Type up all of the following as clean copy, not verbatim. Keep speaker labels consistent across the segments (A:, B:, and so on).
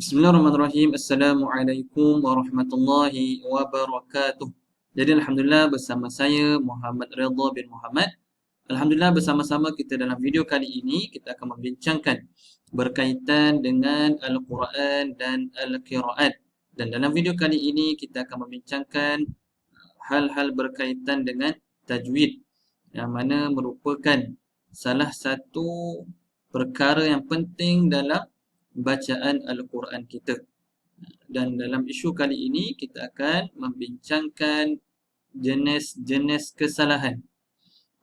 A: Bismillahirrahmanirrahim. Assalamualaikum warahmatullahi wabarakatuh. Jadi Alhamdulillah bersama saya Muhammad Redha bin Muhammad. Alhamdulillah bersama-sama kita dalam video kali ini kita akan membincangkan berkaitan dengan Al-Quran dan Al-Qiraat. Dan dalam video kali ini kita akan membincangkan hal-hal berkaitan dengan tajwid yang mana merupakan salah satu perkara yang penting dalam bacaan Al-Quran kita. Dan dalam isu kali ini kita akan membincangkan jenis-jenis kesalahan.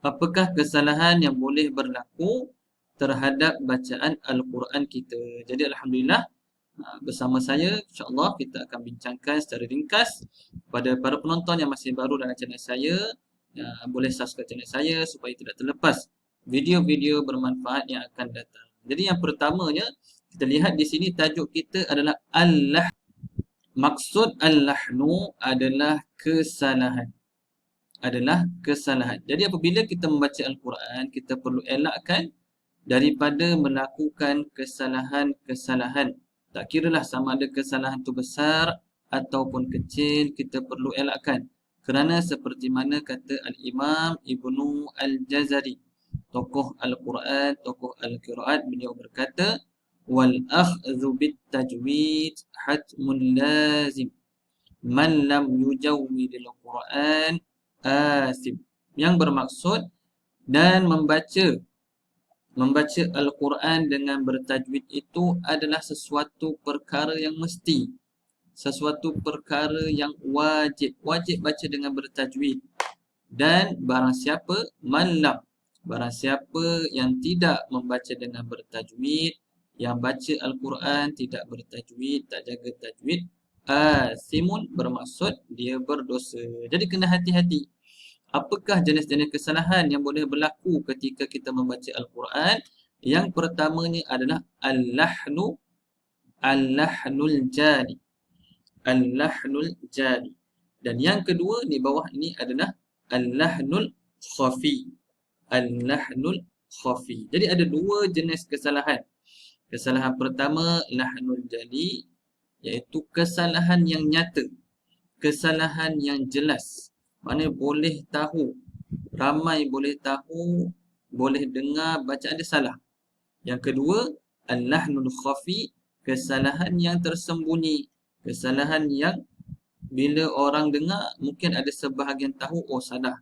A: Apakah kesalahan yang boleh berlaku terhadap bacaan Al-Quran kita? Jadi Alhamdulillah bersama saya insya-Allah kita akan bincangkan secara ringkas. Pada para penonton yang masih baru dalam channel saya, boleh subscribe channel saya supaya tidak terlepas video-video bermanfaat yang akan datang. Jadi yang pertamanya kita lihat di sini tajuk kita adalah al-lah. Maksud al-lahnu adalah kesalahan. Jadi apabila kita membaca Al-Quran, kita perlu elakkan daripada melakukan kesalahan-kesalahan. Tak kiralah sama ada kesalahan itu besar ataupun kecil, kita perlu elakkan. Kerana seperti mana kata Al-Imam Ibnu Al-Jazari, tokoh Al-Quran, tokoh Al-Qiraat, beliau berkata, wal akhdhu bit tajwid hatmun lazim man lam yujawwidil Quran asim. Yang bermaksud dan membaca Al-Quran dengan bertajwid itu adalah sesuatu perkara yang mesti, sesuatu perkara yang wajib baca dengan bertajwid. Dan barang siapa barang siapa yang tidak membaca dengan bertajwid, yang baca Al-Quran tidak bertajwid, tak jaga tajwid, asimun bermaksud dia berdosa. Jadi kena hati-hati. Apakah jenis-jenis kesalahan yang boleh berlaku ketika kita membaca Al-Quran? Yang pertamanya adalah al-lahnul jali. Al-lahnul jali. Dan yang kedua di bawah ini adalah al-lahnul khafi. Al-lahnul khafi. Jadi ada dua jenis kesalahan. Kesalahan pertama lahnul jali, iaitu kesalahan yang nyata, kesalahan yang jelas. Mana boleh tahu, ramai boleh tahu, boleh dengar bacaan dia salah. Yang kedua, al-lahnul khafi, kesalahan yang tersembunyi, kesalahan yang bila orang dengar mungkin ada sebahagian tahu, oh salah.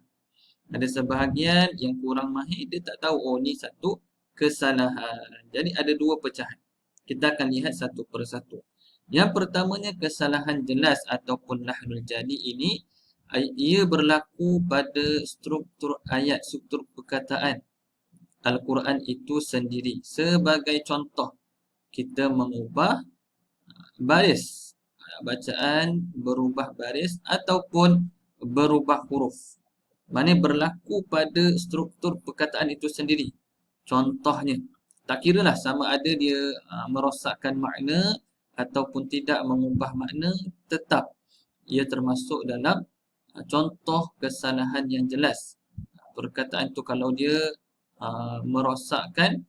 A: Ada sebahagian yang kurang mahir, dia tak tahu, oh ni satu kesalahan. Jadi ada dua pecahan. Kita akan lihat satu persatu. Yang pertamanya kesalahan jelas ataupun lahnul jali ini, ia berlaku pada struktur ayat, struktur perkataan Al-Quran itu sendiri. Sebagai contoh, kita mengubah baris, bacaan berubah baris ataupun berubah huruf. Mana berlaku pada struktur perkataan itu sendiri. Contohnya, tak kiralah sama ada dia merosakkan makna ataupun tidak mengubah makna, tetap ia termasuk dalam contoh kesalahan yang jelas. Perkataan itu kalau dia merosakkan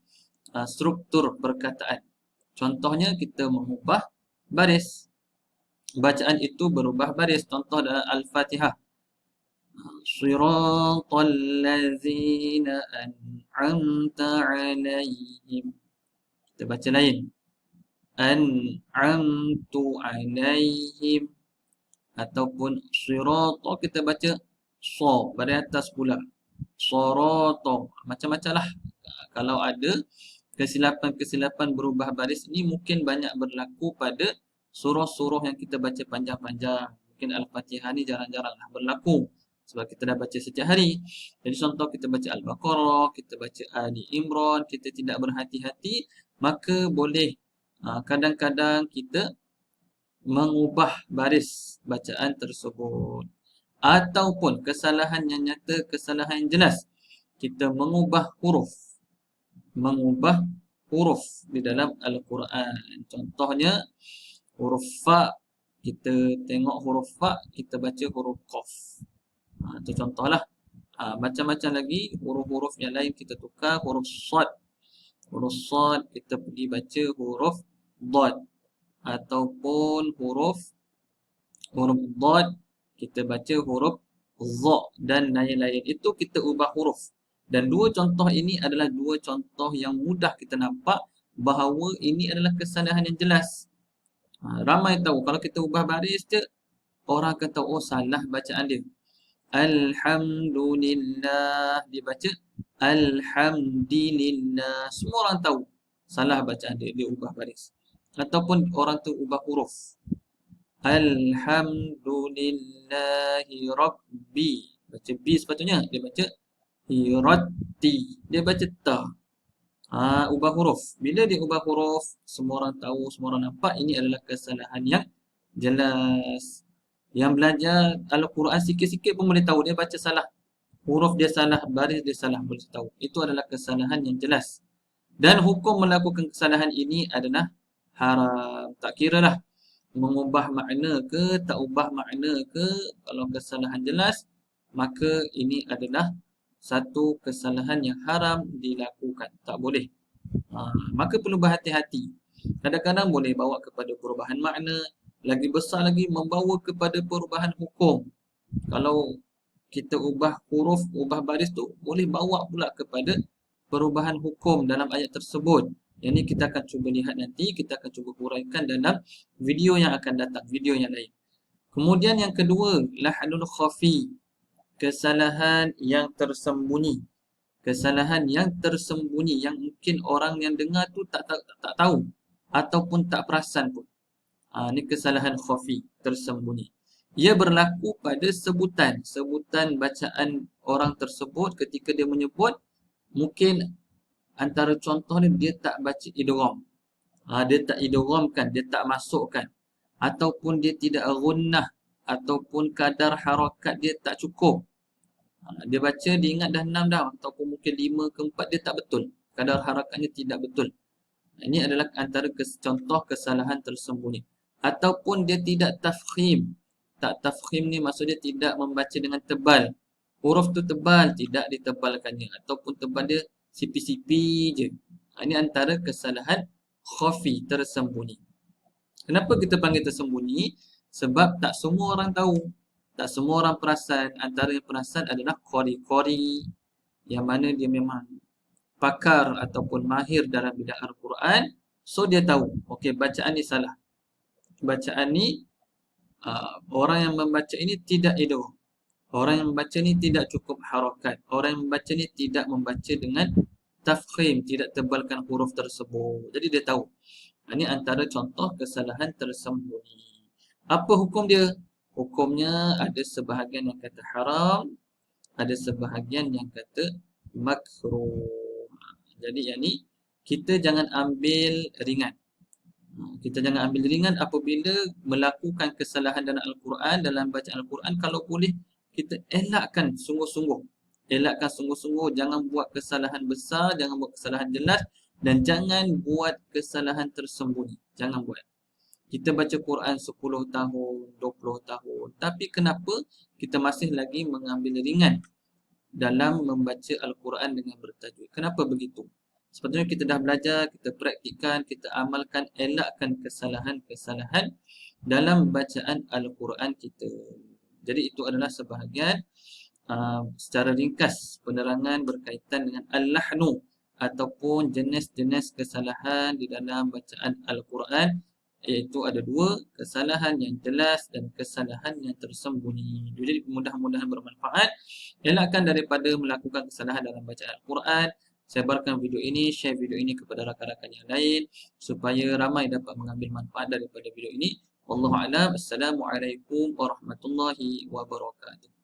A: struktur perkataan. Contohnya kita mengubah baris. Bacaan itu berubah baris. Contoh dalam Al-Fatihah. Siratal ladzina an'amta 'alaihim. Kita baca lain. An'amtu 'alaihim. Ataupun sirata kita baca sa pada atas pula. Sirata. Macam-macam lah. Kalau ada kesilapan-kesilapan berubah baris ini mungkin banyak berlaku pada surah-surah yang kita baca panjang-panjang. Mungkin Al-Fatihah ni jarang-jarang lah berlaku sebab kita dah baca setiap hari. Jadi contoh kita baca Al-Baqarah, kita baca Ali Imran, kita tidak berhati-hati, maka boleh kadang-kadang kita mengubah baris bacaan tersebut. Ataupun kesalahan yang nyata, kesalahan yang jelas, kita mengubah huruf di dalam Al-Quran. Contohnya huruf fa, kita tengok huruf fa, kita baca huruf qaf. Itu contohlah. Macam-macam lagi huruf-huruf yang lain kita tukar. Huruf sad, kita pergi baca huruf dad. ataupun huruf dad, kita baca huruf za, dan lain-lain itu kita ubah huruf. Dan dua contoh ini adalah dua contoh yang mudah kita nampak bahawa ini adalah kesalahan yang jelas. Ramai tahu kalau kita ubah baris je, orang akan tahu oh salah bacaan dia. Alhamdulillah, dia baca Alhamdulillah. Semua orang tahu salah bacaan dia, dia ubah baris. Ataupun orang tu ubah huruf. Alhamdulillahi Rabbi. Baca B sepatutnya. Dia baca Hirati. Dia baca ta. Ubah huruf. Bila dia ubah huruf, semua orang tahu, semua orang nampak ini adalah kesalahan yang jelas. Yang belajar Al-Quran sikit-sikit pun boleh tahu dia baca salah. Huruf dia salah, baris dia salah, boleh tahu. Itu adalah kesalahan yang jelas. Dan hukum melakukan kesalahan ini adalah haram. Tak kira lah mengubah makna ke, tak ubah makna ke, kalau kesalahan jelas, maka ini adalah satu kesalahan yang haram dilakukan. Tak boleh. Maka perlu berhati-hati. Kadang-kadang boleh bawa kepada perubahan makna, lagi besar lagi membawa kepada perubahan hukum. Kalau kita ubah huruf, ubah baris tu, boleh bawa pula kepada perubahan hukum dalam ayat tersebut. Yang ni kita akan cuba lihat nanti, kita akan cuba huraikan dalam video yang akan datang, video yang lain. Kemudian yang kedua, lahnul khafi, kesalahan yang tersembunyi. Kesalahan yang tersembunyi, yang mungkin orang yang dengar tu tak tahu ataupun tak perasan pun. Ini kesalahan khafi, tersembunyi. Ia berlaku pada sebutan bacaan orang tersebut ketika dia menyebut. Mungkin antara contohnya dia tak baca idgham. Dia tak idghamkan, dia tak masukkan. Ataupun dia tidak gunnah, ataupun kadar harakat dia tak cukup. Dia baca, dia ingat dah 6 dah, ataupun mungkin 5 ke 4 dia tak betul. Kadar harakatnya tidak betul. Ini adalah antara contoh kesalahan tersembunyi. Ataupun dia tidak tafkhim. Tak tafkhim ni maksudnya tidak membaca dengan tebal. Huruf tu tebal, tidak ditebalkannya. Ataupun tebal dia sipi-sipi je. Ini antara kesalahan khafi, tersembunyi. Kenapa kita panggil tersembunyi? Sebab tak semua orang tahu. Tak semua orang perasan. Antara yang perasan adalah qari-qari, yang mana dia memang pakar ataupun mahir dalam bidang Al-Quran. So dia tahu, okey, bacaan ni salah. Bacaan ni, orang yang membaca ini tidak idgham. Orang yang membaca ni tidak cukup harakat. Orang yang membaca ni tidak membaca dengan tafkhim, tidak tebalkan huruf tersebut. Jadi dia tahu. Ini antara contoh kesalahan tersembunyi. Apa hukum dia? Hukumnya ada sebahagian yang kata haram, ada sebahagian yang kata makruh. Jadi yang ni kita jangan ambil ringan. Kita jangan ambil ringan apabila melakukan kesalahan dalam Al-Quran, dalam bacaan Al-Quran. Kalau boleh kita elakkan sungguh-sungguh. Elakkan sungguh-sungguh, jangan buat kesalahan besar, jangan buat kesalahan jelas, dan jangan buat kesalahan tersembunyi. Jangan buat. Kita baca Quran 10 tahun, 20 tahun. Tapi kenapa kita masih lagi mengambil ringan dalam membaca Al-Quran dengan bertajwid? Kenapa begitu? Sepatutnya kita dah belajar, kita praktikkan, kita amalkan, elakkan kesalahan-kesalahan dalam bacaan Al-Quran kita. Jadi itu adalah sebahagian secara ringkas penerangan berkaitan dengan al-lahnu ataupun jenis-jenis kesalahan di dalam bacaan Al-Quran, iaitu ada dua, kesalahan yang jelas dan kesalahan yang tersembunyi. Jadi mudah-mudahan bermanfaat. Elakkan daripada melakukan kesalahan dalam bacaan Al-Quran. Sebarkan video ini, share video ini kepada rakan-rakan yang lain supaya ramai dapat mengambil manfaat daripada video ini. Wallahu a'lam. Assalamualaikum warahmatullahi wabarakatuh.